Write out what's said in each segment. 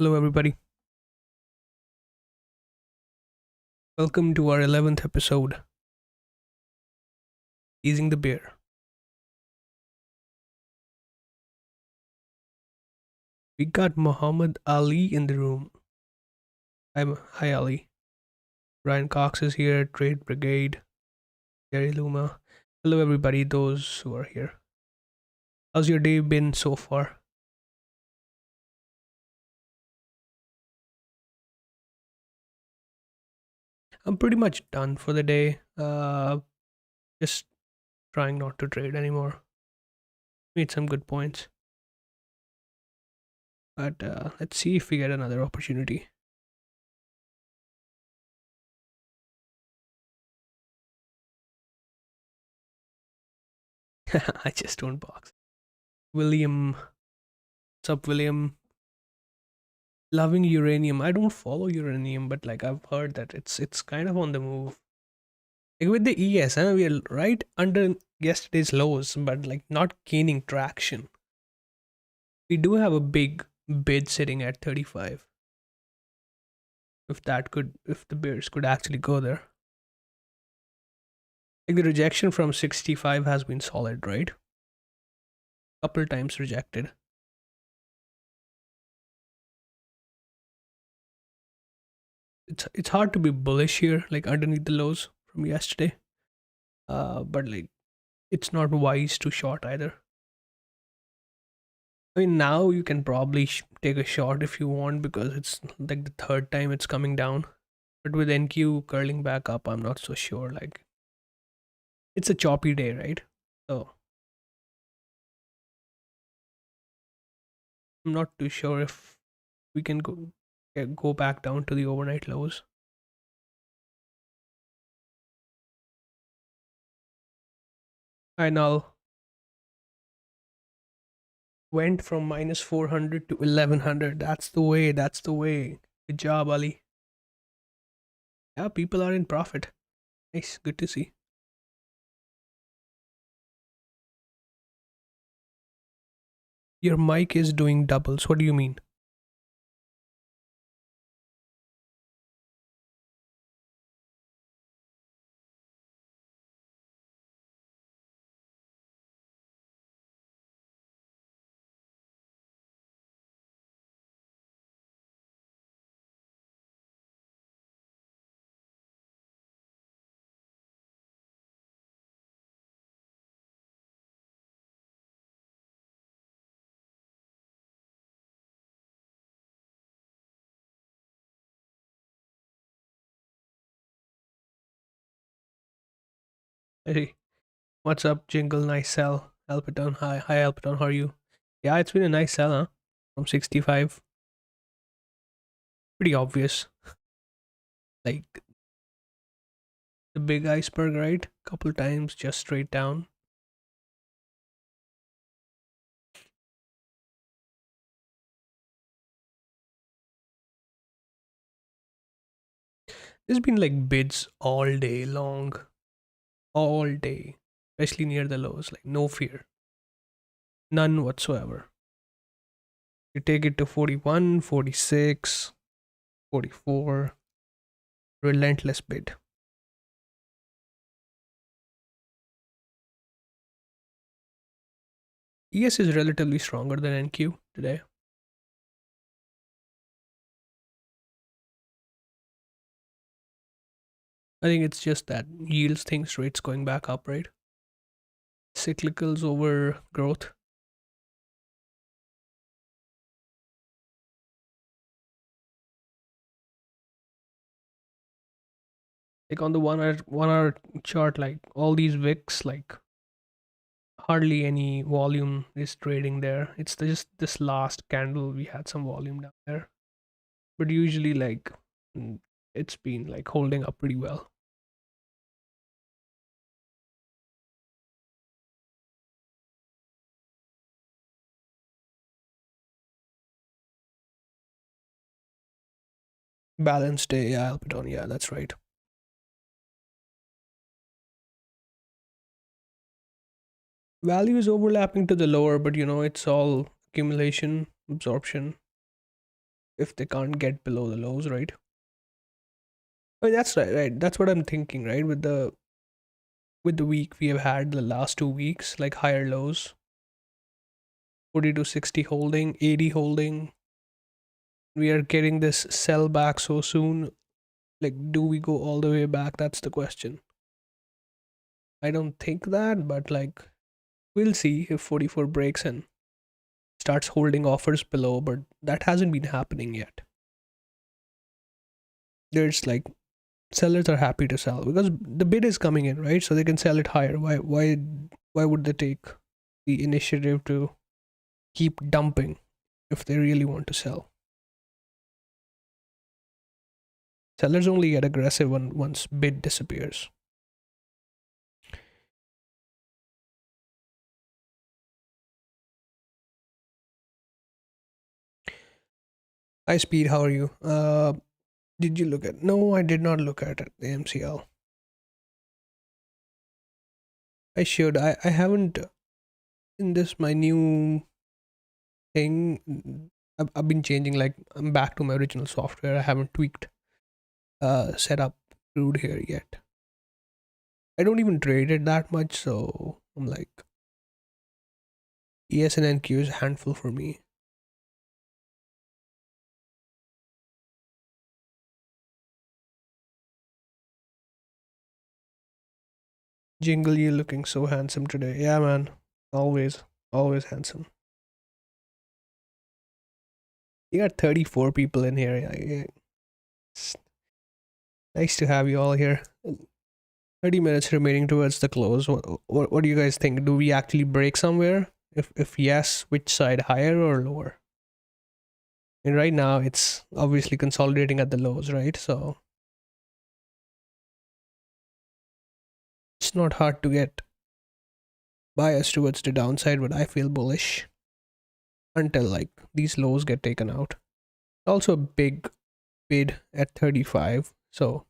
Hello, everybody. Welcome to our 11th episode, Teasing the Bear. We got Muhammad Ali in the room. Hi, Ali. Ryan Cox is here, Trade Brigade, Jerry Luma. Hello, everybody, those who are here. How's your day been so far? I'm pretty much done for the day. Just trying not to trade anymore. Made some good points. But let's see if we get another opportunity. I just don't box. William. What's up, William? Loving uranium. I don't follow uranium, but like I've heard that it's kind of on the move. Like with the ES, we are right under yesterday's lows, but like not gaining traction. We do have a big bid sitting at 35. If the bears could actually go there. Like the rejection from 65 has been solid, right? Couple times rejected. It's hard to be bullish here, like underneath the lows from yesterday. But like it's not wise to short either. I mean, now you can probably take a shot if you want because it's like the third time it's coming down. But with NQ curling back up, I'm not so sure. Like, it's a choppy day, right? So, I'm not too sure if we can go back down to the overnight lows. I now went from minus 400 to 1100. That's the way. That's the way. Good job, Ali. Yeah, people are in profit. Nice. Good to see. Your mic is doing doubles. What do you mean? Hey, what's up, Jingle? Nice sell. Alpiton, hi, Alpiton. How are you? Yeah, it's been a nice sell, huh? From 65. Pretty obvious. Like the big iceberg, right? Couple times just straight down. There's been like bids all day long. All day. Especially near the lows. Like no fear. None whatsoever. You take it to 41, 46, 44. Relentless bid. ES is relatively stronger than NQ today. I think it's just that yields thinks rates going back up, right? Cyclicals over growth. Like on the 1 hour chart, like all these wicks, like hardly any volume is trading there. It's just this last candle we had some volume down there, but usually like mm, it's been like holding up pretty well. Balanced day, yeah, Alpiton, yeah, that's right. Value is overlapping to the lower, but it's all accumulation, absorption. if they can't get below the lows, right? Oh, that's right, right. That's what I'm thinking, right? With the week we have had the last 2 weeks, like higher lows, 40 to 60 holding, 80 holding. We are getting this sell back so soon. Like, do we go all the way back? That's the question. I don't think that, but like, we'll see if 44 breaks and starts holding offers below, but that hasn't been happening yet. There's like sellers are happy to sell because the bid is coming in, right? So they can sell it higher. Why would they take the initiative to keep dumping if they really want to sell? Sellers only get aggressive once bid disappears. Hi Speed, how are you? Did you look at? No, I did not look at it, the MCL. I should. I haven't in this my new thing. I've been changing. Like I'm back to my original software. I haven't tweaked setup crude here yet. I don't even trade it that much, so I'm like ES and NQ is a handful for me. Jingle, you looking so handsome today. Yeah, man. Always, always handsome. You got 34 people in here. Yeah. It's nice to have you all here. 30 minutes remaining towards the close. What do you guys think? Do we actually break somewhere? If yes, which side, higher or lower? And right now it's obviously consolidating at the lows, right? So it's not hard to get biased towards the downside, but I feel bullish until like these lows get taken out. Also a big bid at 35. So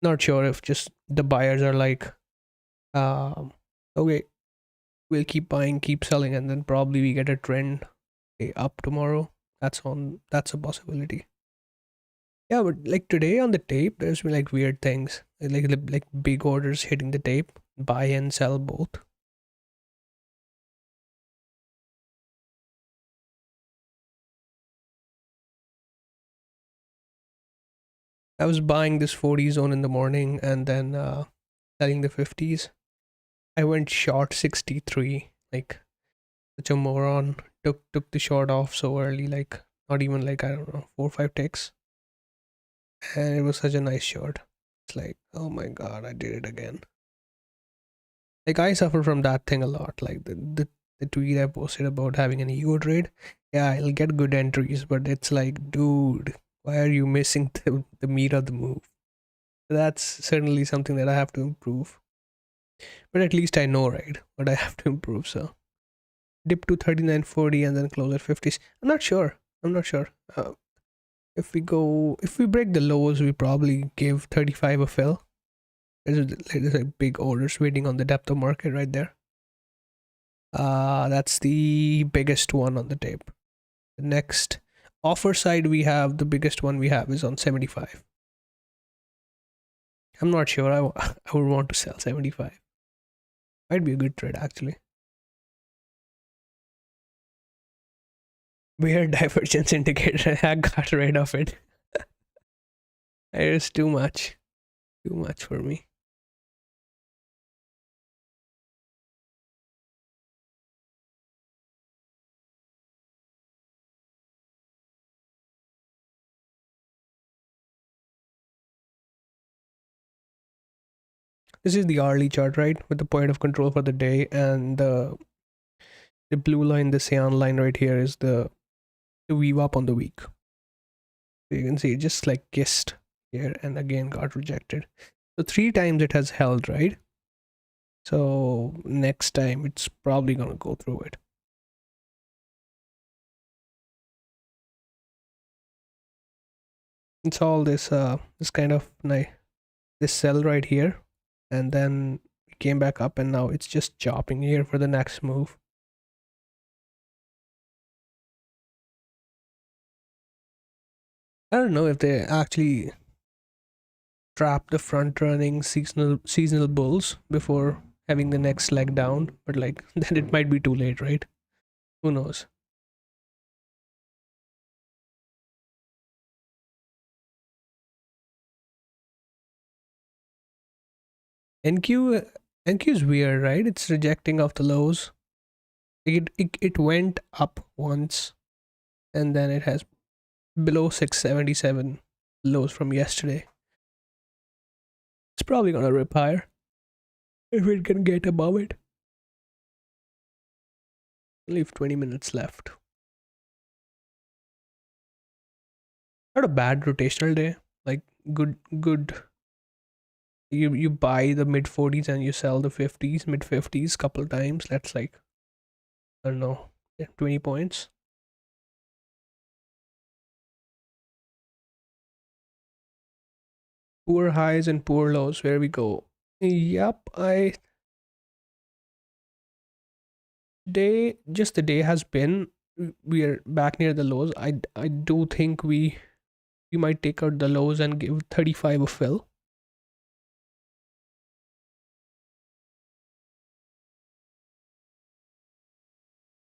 not sure if just the buyers are like, okay, we'll keep buying, keep selling, and then probably we get a trend up tomorrow. That's a possibility. Yeah, but like today on the tape, there's been like weird things, like big orders hitting the tape, buy and sell both. I was buying this 40 zone in the morning and then selling the 50s. I went short 63, like such a moron. Took the short off so early, like not even like I don't know 4 or 5 ticks, and it was such a nice short. It's like, oh my god, I did it again. Like I suffer from that thing a lot. Like the tweet I posted about having an ego trade. Yeah, I'll get good entries, but it's like, dude, why are you missing the meat of the move? That's certainly something that I have to improve. But at least I know, right, what I have to improve. So dip to 39.40 and then close at 50s. I'm not sure. I'm not sure. If we break the lows, we probably give 35 a fill. There's like big orders waiting on the depth of market right there. That's the biggest one on the tape. The next offer side we have, the biggest one we have is on 75. I'm not sure I would want to sell 75. Might be a good trade actually. Weird divergence indicator. I got rid of it. It is too much. Too much for me. This is the hourly chart, right? With the point of control for the day, and the blue line, the cyan line right here is the weave up on the week. So you can see it just like kissed here and again got rejected. So 3 times it has held, right? So next time it's probably gonna go through it. It's all this kind of this sell right here, and then it came back up, and now it's just chopping here for the next move. I don't know if they actually trap the front running seasonal bulls before having the next leg down, but like then it might be too late, right? Who knows? NQ NQ is weird, right? It's rejecting off the lows. It went up once and then it has below 677 lows from yesterday. It's probably gonna rip higher if it can get above it. Leave 20 minutes left. Not a bad rotational day. Like good. You buy the mid 40s and you sell the 50s, mid 50s couple times. That's like I don't know, 20 points. Poor highs and poor lows. Where we go? Yep, I day just the day has been we are back near the lows. I do think we might take out the lows and give 35 a fill.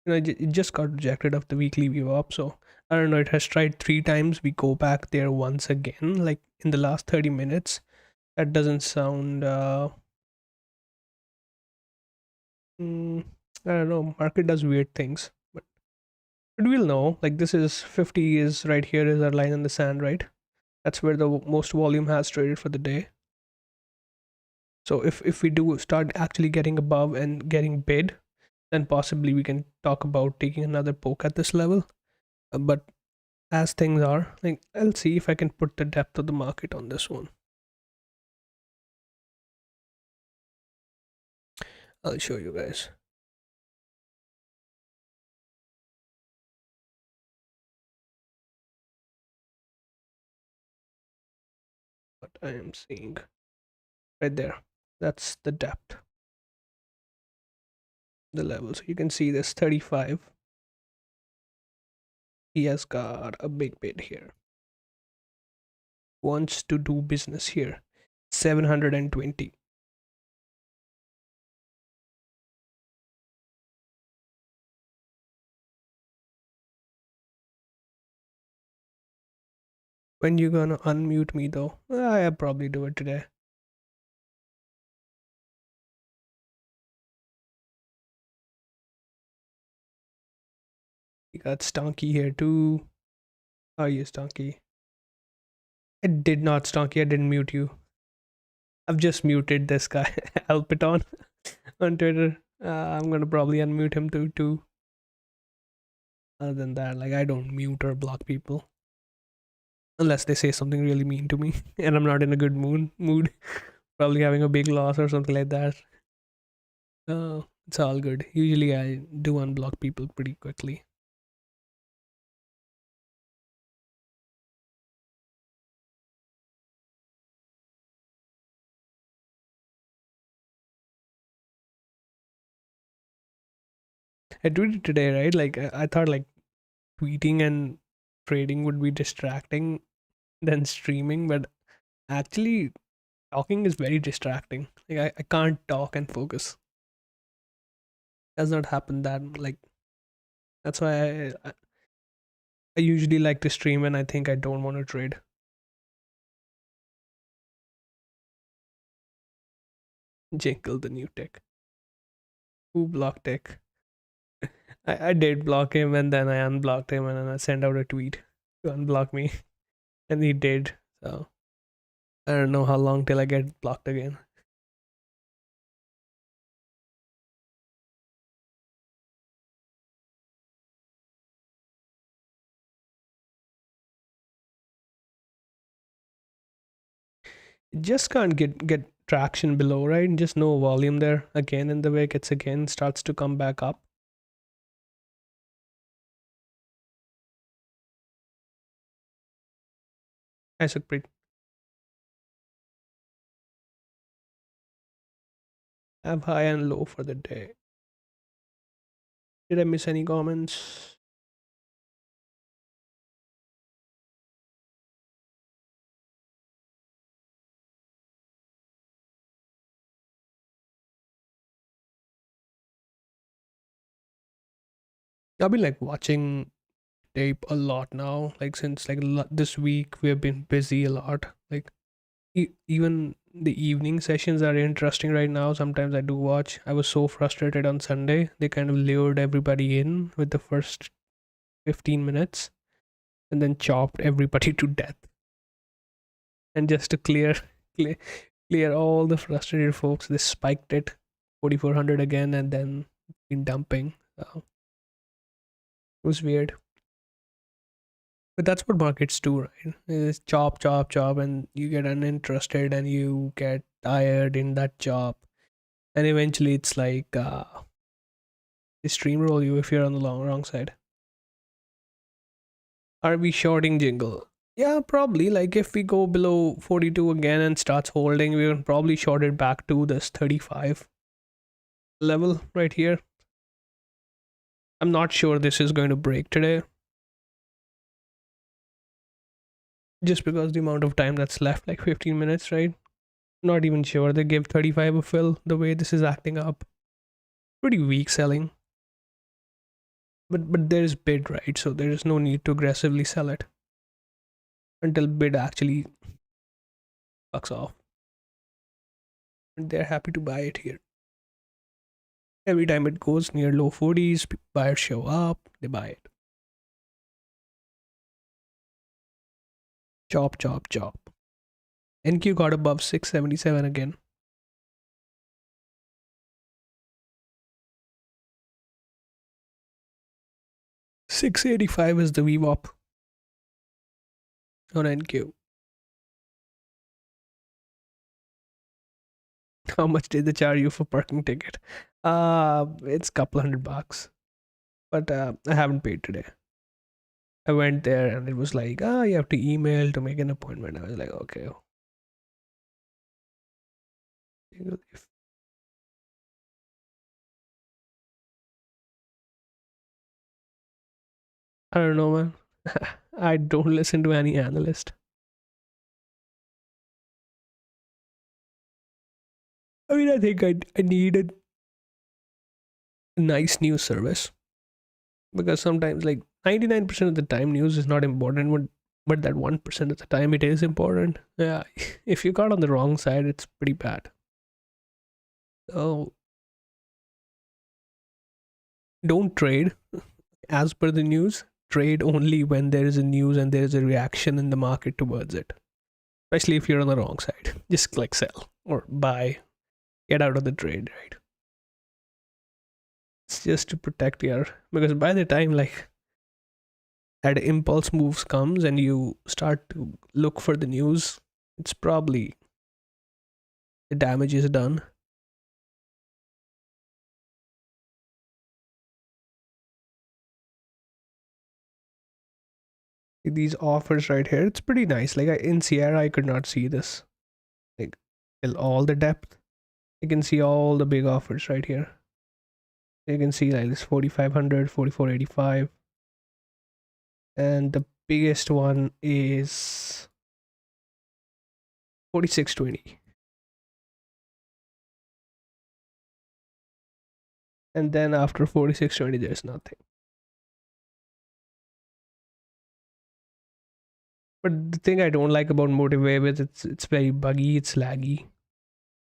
It just got rejected of the weekly view up, so I don't know. It has tried 3 times. We go back there once again, like in the last 30 minutes. That doesn't sound mm, I don't know. Market does weird things, but we'll know. Like this is 50 is right here is our line in the sand, right? That's where the most volume has traded for the day. So if we do start actually getting above and getting bid, then possibly we can talk about taking another poke at this level. But as things are, like I'll see if I can put the depth of the market on this one. I'll show you guys what I am seeing right there. That's the depth, the level. So you can see this 35. He has got a big bid here. Wants to do business here. 720. When you gonna unmute me though? I'll probably do it today. You got Stonky here too. How are you, Stonky? I did not, Stonky. I didn't mute you. I've just muted this guy, Alpiton, on Twitter. I'm gonna probably unmute him too. Other than that, like I don't mute or block people unless they say something really mean to me and I'm not in a good mood. Probably having a big loss or something like that. It's all good. Usually I do unblock people pretty quickly. I tweeted today, right? Like I thought like tweeting and trading would be distracting than streaming, but actually talking is very distracting. Like I can't talk and focus. Does not happen that like that's why I usually like to stream and I think I don't want to trade. Jingle the new tech. Who blocked tech? I did block him and then I unblocked him and then I sent out a tweet to unblock me and he did. So I don't know how long till I get blocked again. Just can't get traction below, right? Just no volume there again in the wick. It's again starts to come back up. I took pretty have high and low for the day. Did I miss any comments? I've been like watching tape a lot now. Like since like this week, we have been busy a lot. Like even the evening sessions are interesting right now. Sometimes I do watch. I was so frustrated on Sunday. They kind of lured everybody in with the first 15 minutes and then chopped everybody to death. And just to clear, clear all the frustrated folks, they spiked it 4400 again and then been dumping. So it was weird. But that's what markets do, right? Is chop, chop, chop, and you get uninterested and you get tired in that chop. And eventually it's like they streamroll you if you're on the wrong side. Are we shorting Jingle? Yeah, probably. Like if we go below 42 again and starts holding, we will probably short it back to this 35 level right here. I'm not sure this is going to break today. Just because the amount of time that's left, like 15 minutes, right? Not even sure they give 35 a fill the way this is acting up. Pretty weak selling. But there is bid, right? So there is no need to aggressively sell it until bid actually fucks off. And they're happy to buy it here. Every time it goes near low 40s, buyers show up, they buy it. Chop, chop, chop. NQ got above 677 again. 685 is the VWAP on NQ. How much did they charge you for parking ticket? It's a couple $100, but I haven't paid today. I went there and it was like, you have to email to make an appointment. I was like, okay. I don't know, man. I don't listen to any analyst. I mean, I think I need a nice news service because sometimes, like 99% of the time, news is not important, but that 1% of the time, it is important. Yeah, if you got on the wrong side, it's pretty bad. So don't trade as per the news. Trade only when there is a news and there is a reaction in the market towards it. Especially if you're on the wrong side, just click sell or buy, get out of the trade, right? It's just to protect your, because by the time like that impulse moves comes and you start to look for the news, it's probably the damage is done. These offers right here, it's pretty nice. Like in Sierra, I could not see this like all the depth. You can see all the big offers right here. You can see like this 4500, 4485, and the biggest one is 4620. And then after 4620, there's nothing. But the thing I don't like about Motive Wave is it's very buggy, it's laggy,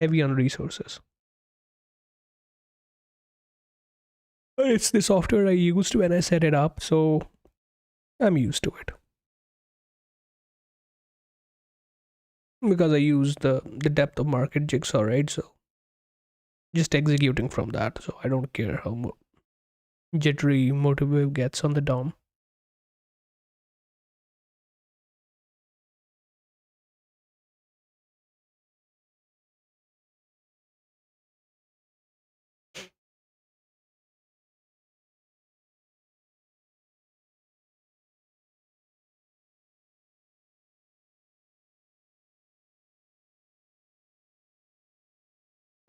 heavy on resources. It's the software I used when I set it up, so I'm used to it. Because I use the depth of market jigsaw, right? So just executing from that. So I don't care how jittery Motive Wave gets on the DOM.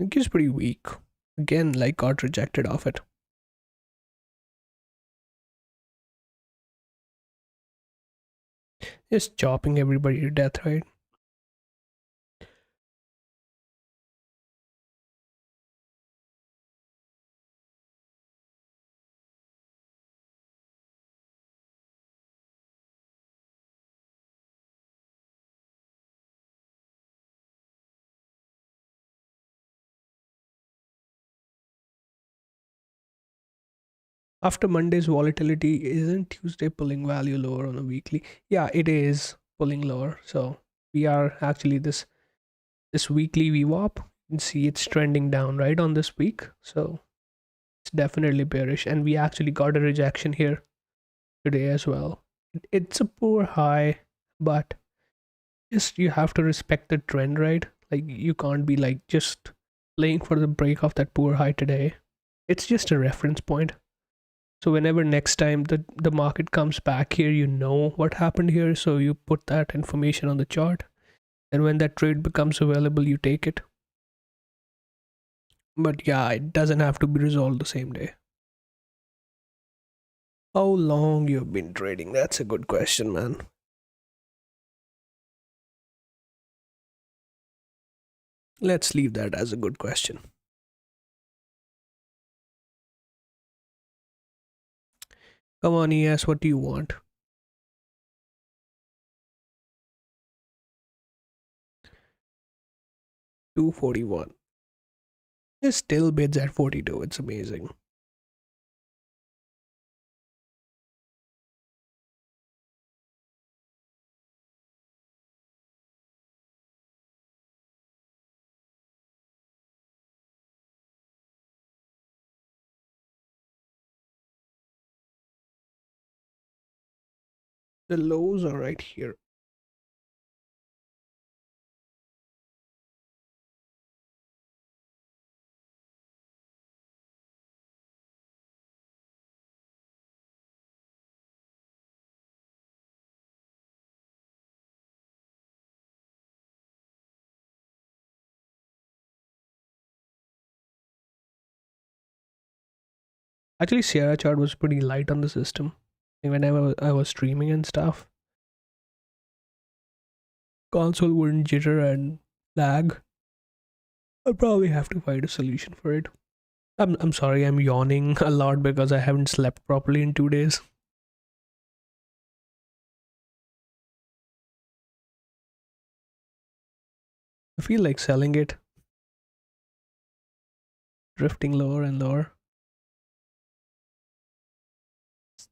I think it's pretty weak. Again, like got rejected off it. Just chopping everybody to death, right? After Monday's volatility, isn't Tuesday pulling value lower on a weekly? Yeah, it is pulling lower. So we are actually this weekly VWAP. You can see it's trending down right on this week. So it's definitely bearish, and we actually got a rejection here today as well. It's a poor high, but just you have to respect the trend, right? Like you can't be like just playing for the break of that poor high today. It's just a reference point. So whenever next time the market comes back here, you know what happened here. So you put that information on the chart. And when that trade becomes available, you take it. But yeah, it doesn't have to be resolved the same day. How long you've been trading? That's a good question, man. Let's leave that as a good question. Come on, ES, what do you want? 241. It still bids at 42. It's amazing. The lows are right here. Actually, Sierra chart was pretty light on the system. Whenever I was streaming and stuff, console wouldn't jitter and lag. I'll probably have to find a solution for it. I'm sorry, I'm yawning a lot because I haven't slept properly in 2 days. I feel like selling it, drifting lower and lower.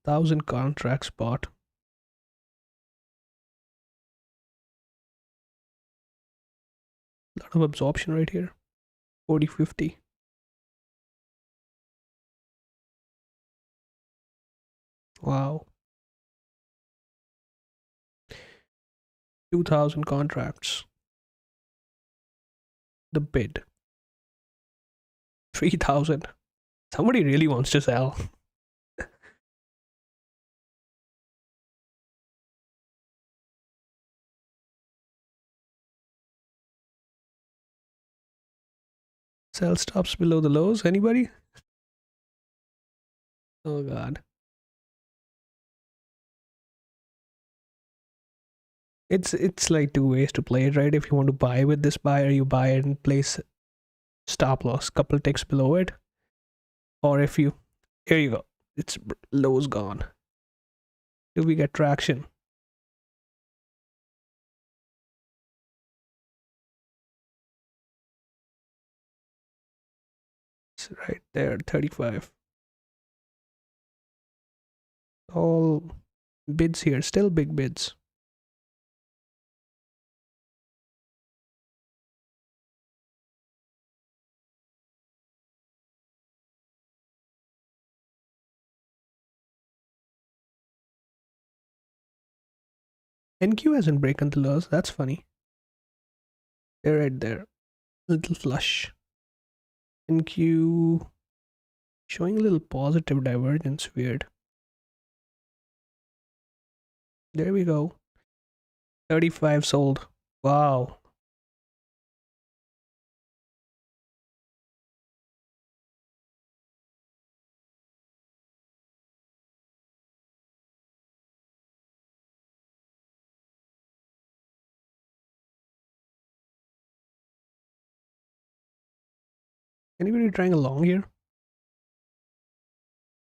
1,000 contracts bought. A lot of absorption right here. 40-50. Wow. 2,000 contracts. The bid. 3,000. Somebody really wants to sell. Sell stops below the lows. Anybody? Oh god. It's like two ways to play it, right? If you want to buy with this buyer, you buy it and place stop loss couple ticks below it. Or if you, here you go. It's lows gone. Do we get traction? It's right there, 35. All bids here, still big bids. NQ hasn't broken the lows. That's funny. They're right there. Little flush. NQ showing a little positive divergence. Weird. There we go. 35 sold. Wow. Anybody trying along here?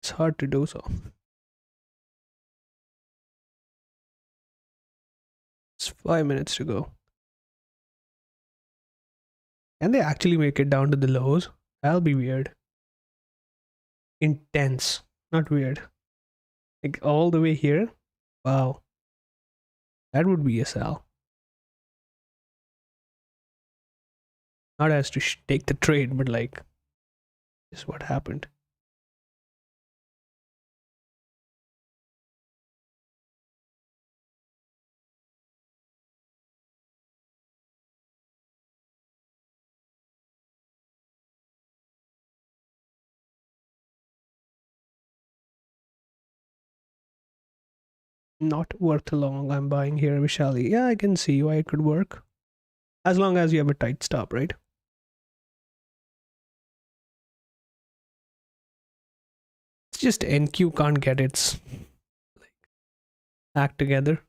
It's hard to do so. It's 5 minutes to go. Can they actually make it down to the lows? That'll be weird. Intense. Not weird. Like all the way here. Wow, that would be a sell. Not as to take the trade, but like, this is what happened. Not worth long. I'm buying here, Vishali. Yeah, I can see why it could work. As long as you have a tight stop, right? It's just NQ can't get its act together.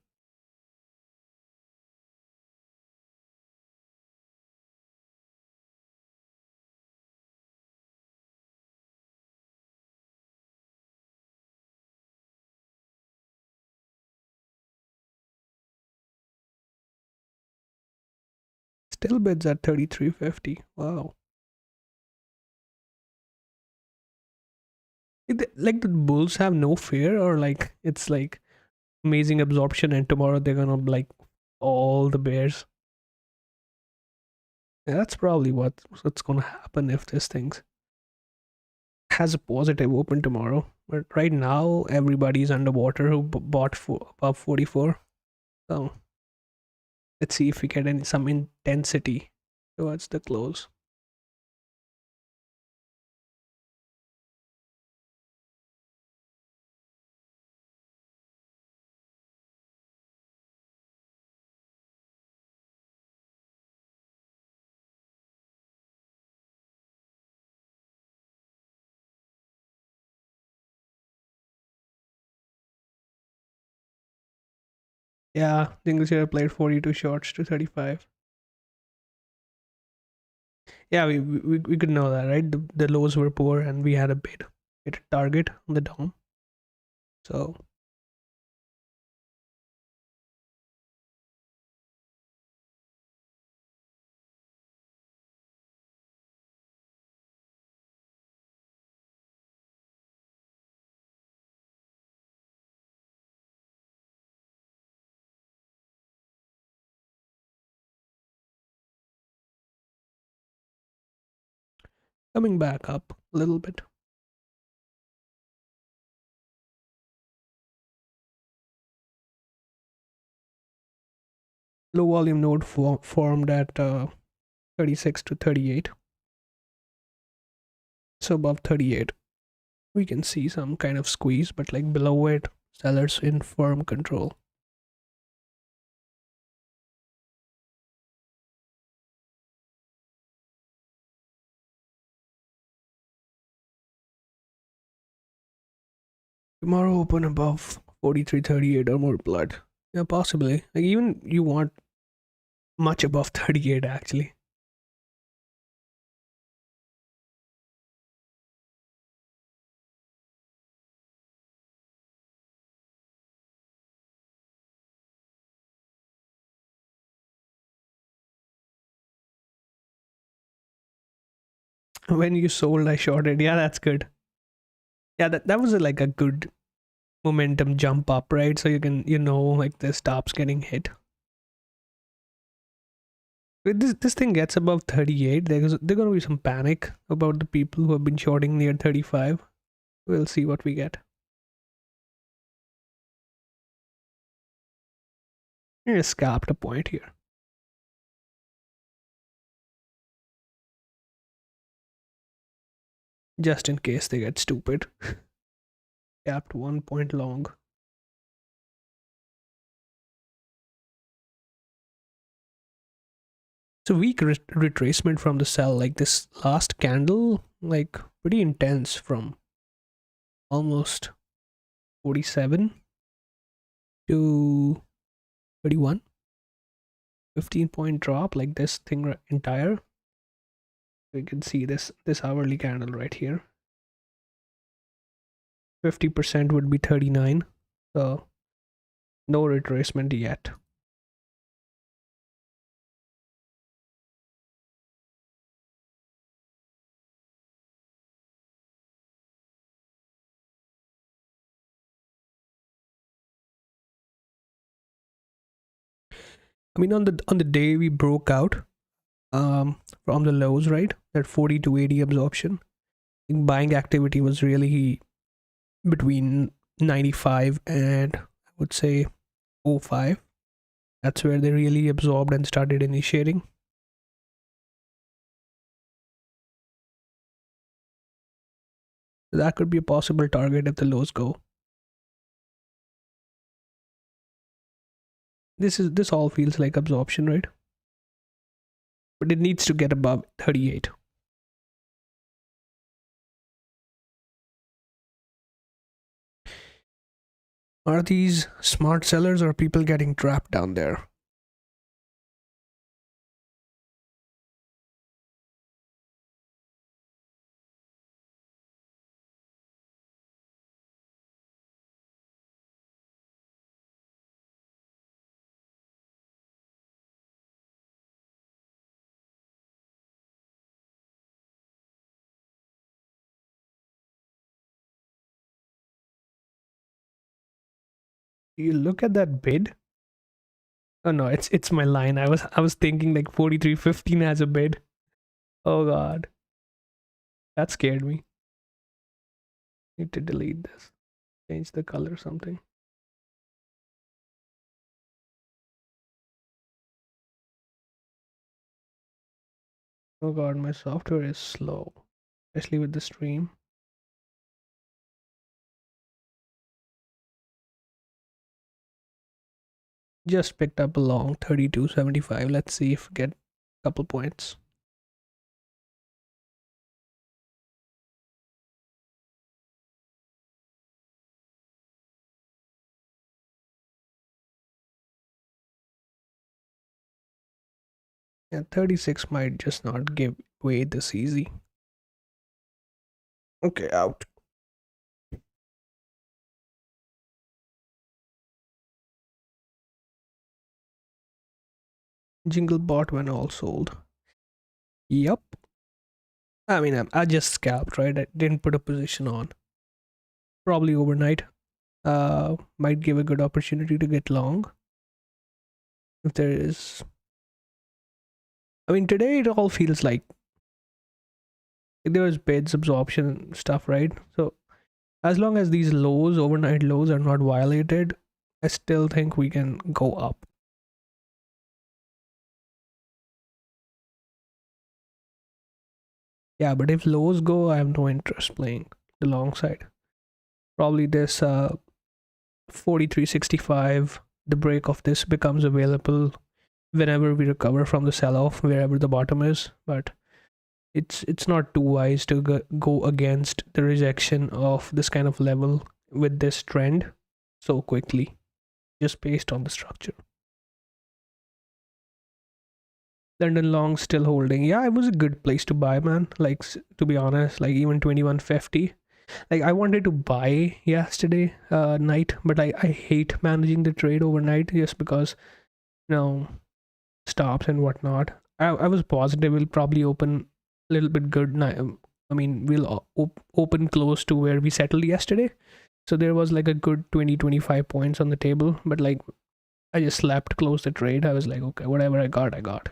Still bids at 33.50. Wow. Like the bulls have no fear, or like it's like amazing absorption, and tomorrow they're gonna like all the bears. Yeah, that's probably what's gonna happen if this thing has a positive open tomorrow. But right now, everybody's underwater who bought for above 44. So let's see if we get some intensity towards the close. Yeah, Jingle share played 42 shots to 35. Yeah, we could know that, right? The lows were poor, and we had a bid, hit a target on the dome. So coming back up a little bit. Low volume node formed at 36 to 38. So above 38, we can see some kind of squeeze, but like below it, sellers in firm control. Tomorrow open above 43.38 or more blood. Yeah, possibly. Like even you want much above 38 actually. When you sold, I shorted. Yeah, that's good. Yeah, that was like a good momentum jump up, right? So you can like the stops getting hit. If this thing gets above 38, there's gonna be some panic about the people who have been shorting near 35. We'll see what we get. You scalped a point here. Just in case they get stupid. Capped 1 point long. It's a weak retracement from the sell. Like this last candle, like pretty intense from almost 47 to 31. 15-point drop, like this thing entire. We can see this hourly candle right here. 50% would be 39. So no retracement yet. I mean, on the day we broke out from the lows, right? That 40 to 80 absorption. Buying activity was really between 95 and I would say 05. That's where they really absorbed and started initiating. That could be a possible target if the lows go. This all feels like absorption, right? But it needs to get above 38. Are these smart sellers or people getting trapped down there? You look at that bid. Oh no, it's my line. I was thinking like 43.15 has a bid. Oh god, that scared me. Need to delete this. Change the color something. Oh god, my software is slow, especially with the stream. Just picked up a long 32.75. Let's see if we get a couple points. Yeah, 36 might just not give way this easy. Okay, out. Jingle bought when all sold. Yup. I mean, I just scalped, right? I didn't put a position on. Probably overnight. Might give a good opportunity to get long. If there is. I mean, today it all feels like there was bids, absorption stuff, right? So as long as these lows, overnight lows, are not violated, I still think we can go up. Yeah, but if lows go, I have no interest playing the long side. Probably this 43.65, the break of this becomes available whenever we recover from the sell off, wherever the bottom is. But it's not too wise to go against the rejection of this kind of level with this trend so quickly, just based on the structure. London long still holding. Yeah, it was a good place to buy, man. Like, to be honest, like even 21.50. Like, I wanted to buy yesterday night, but I hate managing the trade overnight just because, you know, stops and whatnot. I was positive we'll probably open a little bit good now. I mean, we'll open close to where we settled yesterday. So there was like a good 20-25 points on the table, but like I just slept, closed the trade. I was like, okay, whatever I got, I got.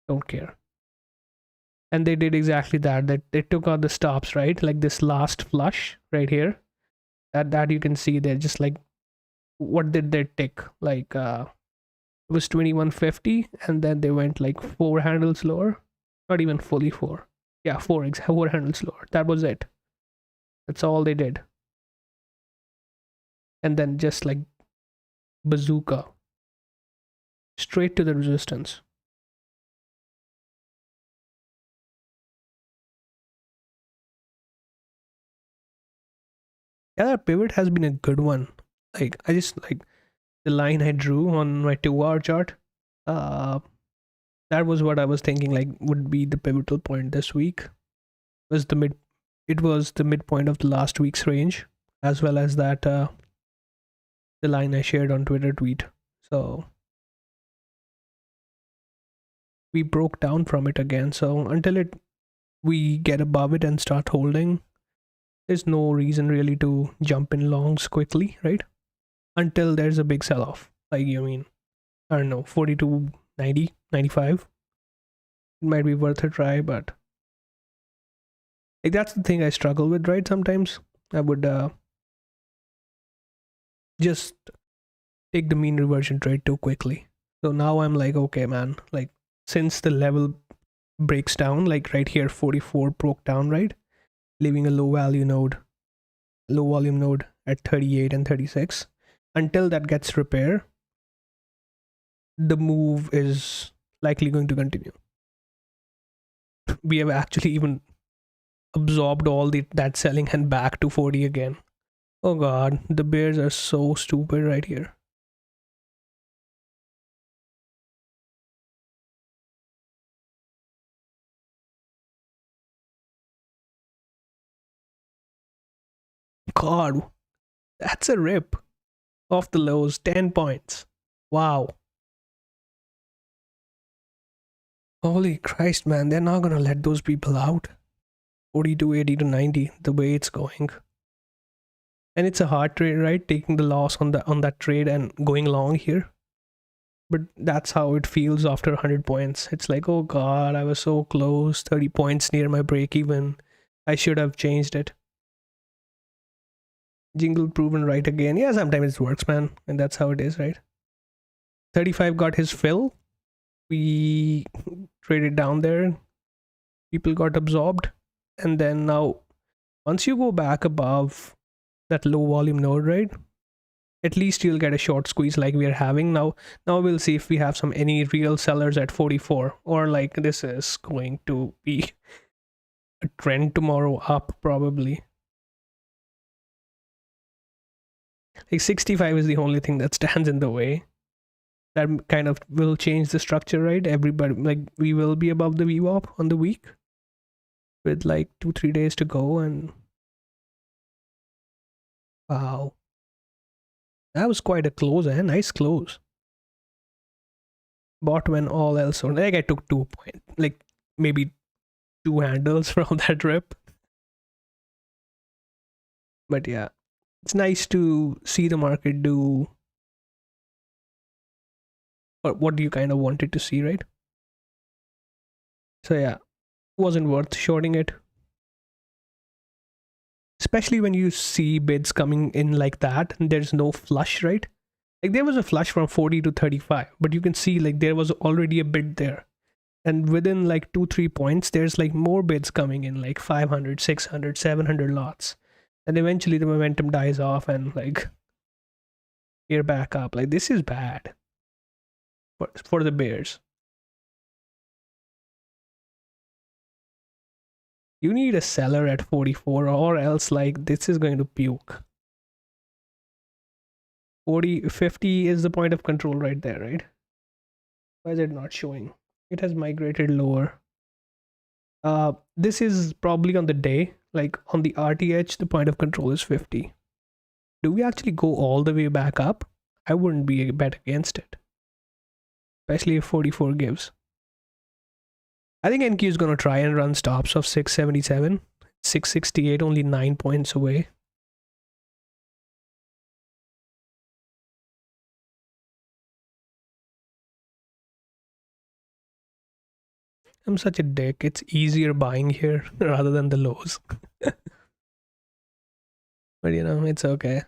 Don't care. And they did exactly that. That they took out the stops, right? Like this last flush right here. That you can see they're just like, what did they tick? Like it was 21.50 and then they went like four handles lower. Not even fully four. Yeah, four handles lower. That was it. That's all they did. And then just like bazooka. Straight to the resistance. Yeah, that pivot has been a good one. Like I just like the line I drew on my 2 hour chart. Uh that was what I was thinking like would be the pivotal point this week. Was the mid it was the midpoint of the last week's range, as well as that the line I shared on Twitter tweet. So we broke down from it again. So until it we get above it and start holding, there's no reason really to jump in longs quickly, right? Until there's a big sell off. Like you mean. I don't know, 42, 90, 95. It might be worth a try, but like that's the thing I struggle with, right? Sometimes I would just take the mean reversion trade too quickly. So now I'm like, okay, man, like since the level breaks down, like right here, 44 broke down, right? Leaving a low volume node at 38 and 36. Until that gets repaired, the move is likely going to continue. We have actually even absorbed all that selling and back to 40 again. Oh god, the bears are so stupid right here. God, that's a rip off the lows, 10 points. Wow. Holy Christ, man, they're not gonna let those people out. 42, 80 to 90, the way it's going. And it's a hard trade, right? Taking the loss on that trade and going long here. But that's how it feels after 100 points. It's like, oh god, I was so close, 30 points near my break even. I should have changed it. Jingle proven right again. Yeah, sometimes it works, man. And that's how it is, right? 35 got his fill. We traded down there. People got absorbed. And then now, once you go back above that low volume node, right? At least you'll get a short squeeze like we are having now. Now we'll see if we have any real sellers at 44, or like this is going to be a trend tomorrow up probably. Like 65 is the only thing that stands in the way. That kind of will change the structure, right? Everybody, like, we will be above the VWAP on the week with like 2-3 days to go. And wow, that was quite a close, nice close. Bought when all else on. Like I took 2 point, like maybe 2 handles from that rip. But yeah, it's nice to see the market do or what you kind of wanted to see, right? So yeah, wasn't worth shorting it, especially when you see bids coming in like that and there's no flush, right? Like there was a flush from 40 to 35, but you can see like there was already a bid there, and within like 2-3 points there's like more bids coming in, like 500, 600, 700 lots, and eventually the momentum dies off and like you're back up. Like this is bad for the bears. You need a seller at 44, or else like this is going to puke. 40, 50 is the point of control right there, right? Why is it not showing? It has migrated lower. This is probably on the day, like on the RTH, the point of control is 50. Do we actually go all the way back up? I wouldn't be a bet against it, especially if 44 gives. I think NQ is going to try and run stops of 677, 668, only 9 points away. I'm such a dick. It's easier buying here rather than the lows. But you know, it's okay.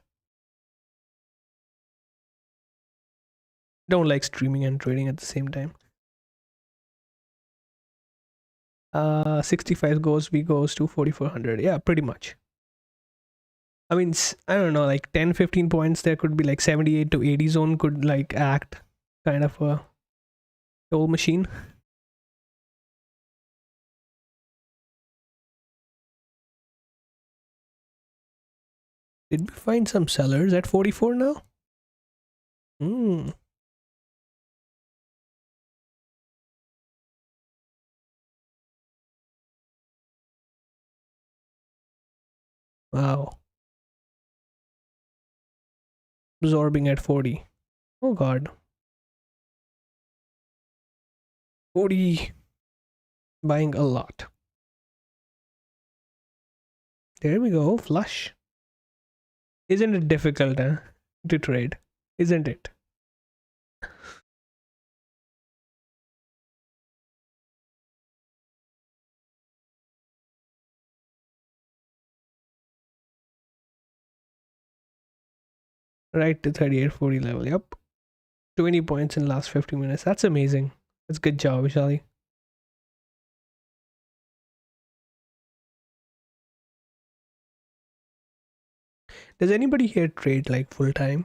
Don't like streaming and trading at the same time. 65 goes to 4400. Yeah, pretty much. I mean, I don't know, like 10-15 points there could be, like 78 to 80 zone could like act kind of a toll machine. Did we find some sellers at 44 now? Wow. Absorbing at 40. Oh god. 40. Buying a lot. There we go. Flush. Isn't it difficult to trade? Isn't it? right to 3840 level. Yep. 20 points in last 50 minutes. That's amazing. That's good job, Vishali. Does anybody here trade like full time?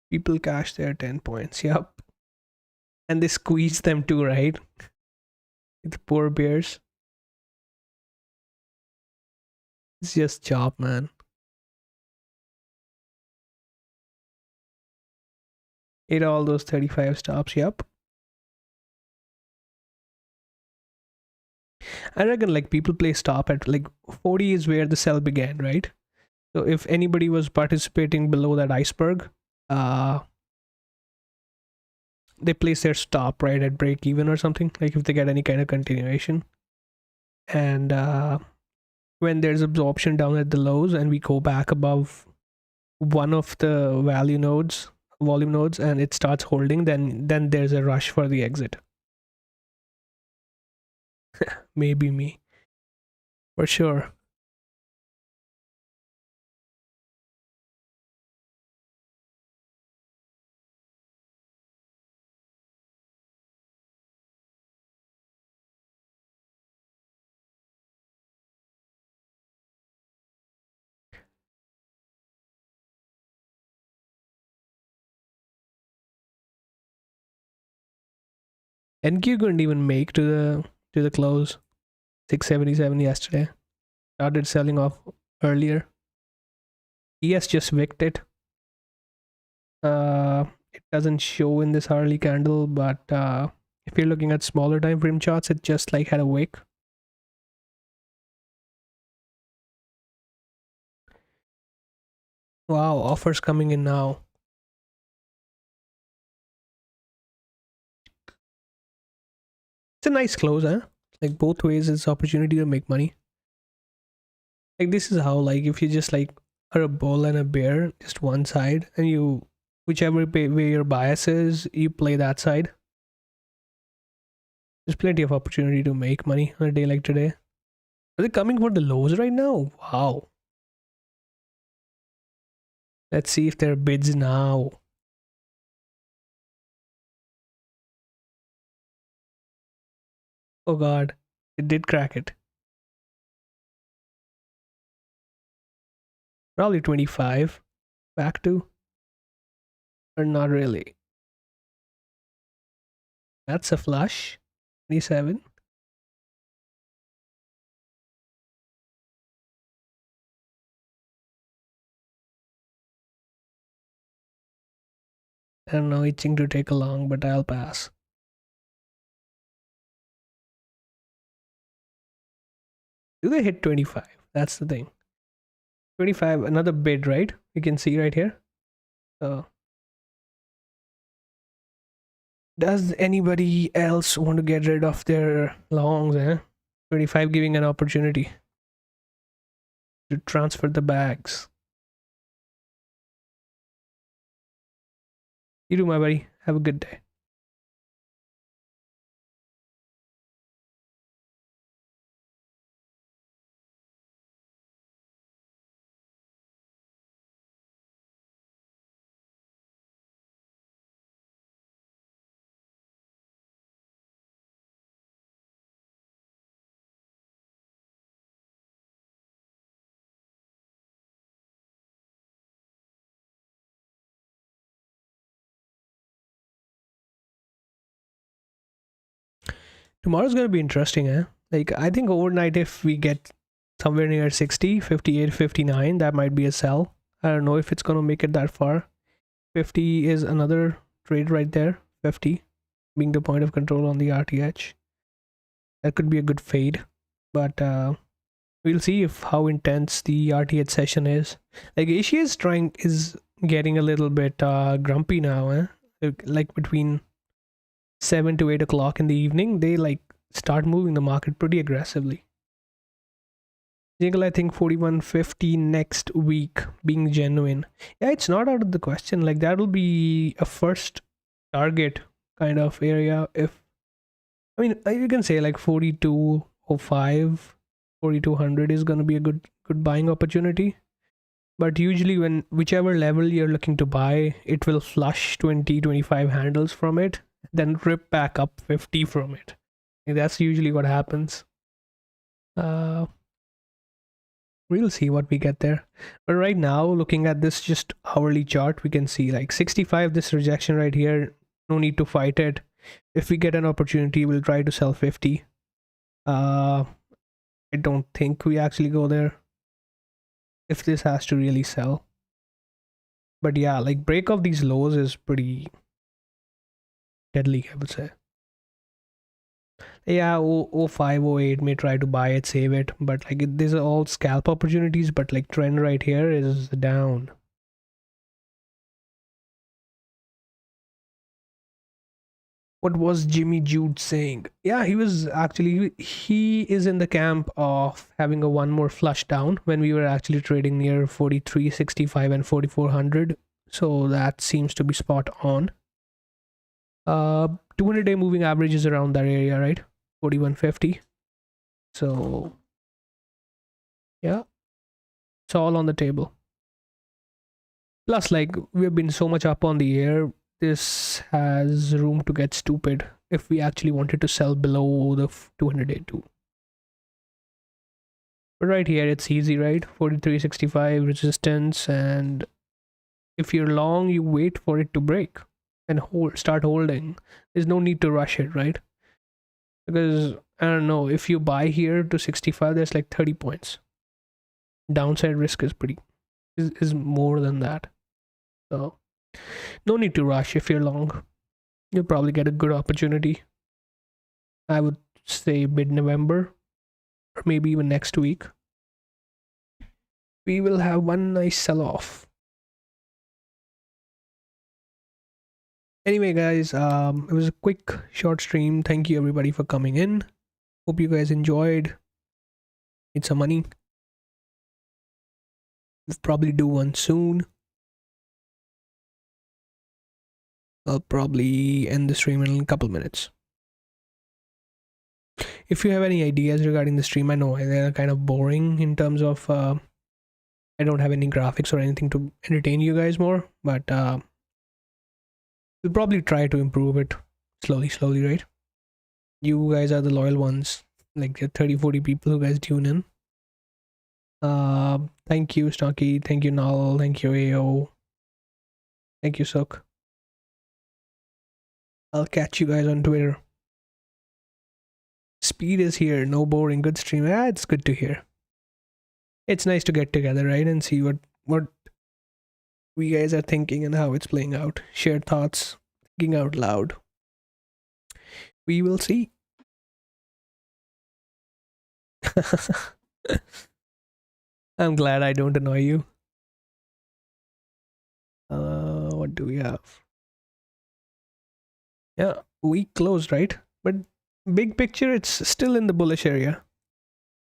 People cash their 10 points. Yep. And they squeeze them too, right? The poor bears. It's just job, man. Ate all those 35 stops. Yep. I reckon like people play stop at like 40 is where the sell began, right? So if anybody was participating below that iceberg, uh, they place their stop right at break even or something. Like if they get any kind of continuation, and when there's absorption down at the lows, and we go back above one of the volume nodes, and it starts holding, then there's a rush for the exit. Maybe me, for sure. NQ couldn't even make to the close. 677 yesterday. Started selling off earlier. ES just wicked it. It doesn't show in this hourly candle, but if you're looking at smaller time frame charts, it just like had a wick. Wow, offers coming in now. It's a nice close, huh? Like both ways, it's opportunity to make money. Like this is how, like, if you just like are a bull and a bear, just one side, and you whichever way your bias is, you play that side. There's plenty of opportunity to make money on a day like today. Are they coming for the lows right now? Wow. Let's see if there are bids now. Oh god, it did crack it. Probably 25. Back to? Or not really. That's a flush. 27. I don't know, itching to take along, but I'll pass. Do they hit 25? That's the thing. 25, another bid, right? You can see right here. So, does anybody else want to get rid of their longs? 25 giving an opportunity to transfer the bags. You do, my buddy. Have a good day. Tomorrow's gonna be interesting, eh? Like, I think overnight, if we get somewhere near 60, 58, 59, that might be a sell. I don't know if it's gonna make it that far. 50 is another trade right there. 50 being the point of control on the RTH. That could be a good fade, but we'll see if how intense the RTH session is. Like Asia is getting a little bit grumpy now, eh? Like between 7 to 8 o'clock in the evening, they like start moving the market pretty aggressively. Jingle, I think 4150 next week being genuine. Yeah, it's not out of the question. Like that will be a first target kind of area. If I mean, you can say like 4205 4,200 is going to be a good buying opportunity. But usually when whichever level you're looking to buy, it will flush 20-25 handles from it, then rip back up 50 from it. And that's usually what happens. We'll see what we get there. But right now, looking at this just hourly chart, we can see like 65, this rejection right here, no need to fight it. If we get an opportunity, we'll try to sell 50. I don't think we actually go there if this has to really sell. But yeah, like break of these lows is pretty deadly, I would say. Yeah, 05, 08 may try to buy it, save it, but like these are all scalp opportunities, but like trend right here is down. What was Jimmy Jude saying? Yeah, he was actually, he is in the camp of having a one more flush down when we were actually trading near 43.65 and 4400. So that seems to be spot on. 200-day moving average is around that area, right? 4150. So yeah, it's all on the table. Plus, like, we've been so much up on the air, this has room to get stupid if we actually wanted to sell below the 200-day too. But right here, it's easy, right? 43.65 resistance, and if you're long, you wait for it to break and start holding. There's no need to rush it, right? Because I don't know, if you buy here to 65, there's like 30 points. Downside risk is more than that. So no need to rush if you're long. You'll probably get a good opportunity. I would say mid-November or maybe even next week. We will have one nice sell-off. Anyway, guys, it was a quick short stream. Thank you everybody for coming in. Hope you guys enjoyed. Made some money. We'll probably do one soon. I'll probably end the stream in a couple minutes. If you have any ideas regarding the stream, I know they're kind of boring in terms of I don't have any graphics or anything to entertain you guys more, but we'll probably try to improve it slowly, right? You guys are the loyal ones, like the 30-40 people who guys tune in. Thank you, Stocky. Thank you, Null. Thank you, AO. Thank you, Suk. I'll catch you guys on Twitter. Speed is here. No boring. Good stream. It's good to hear. It's nice to get together, right, and see what we guys are thinking and how it's playing out. Share thoughts, thinking out loud. We will see. I'm glad I don't annoy you. What do we have? Yeah, week closed, right? But big picture, it's still in the bullish area.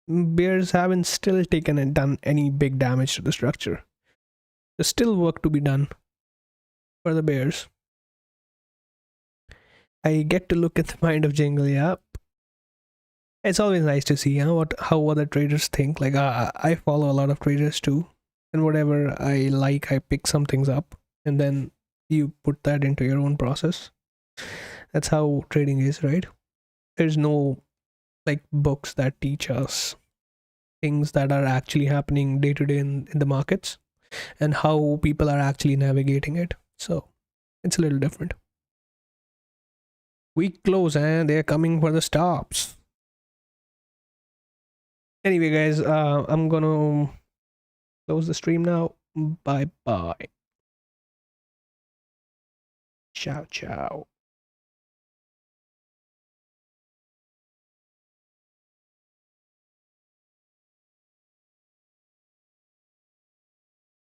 Bears haven't still taken and done any big damage to the structure. There's still work to be done for the bears. I get to look at the mind of Jingle. Yep. It's always nice to see how other traders think. Like I follow a lot of traders too, and whatever I like, I pick some things up, and then you put that into your own process. That's how trading is, right? There's no like books that teach us things that are actually happening day to day in the markets and how people are actually navigating it. So it's a little different. Week close and they're coming for the stops. Anyway, guys, I'm gonna close the stream now. Bye bye. Ciao, ciao.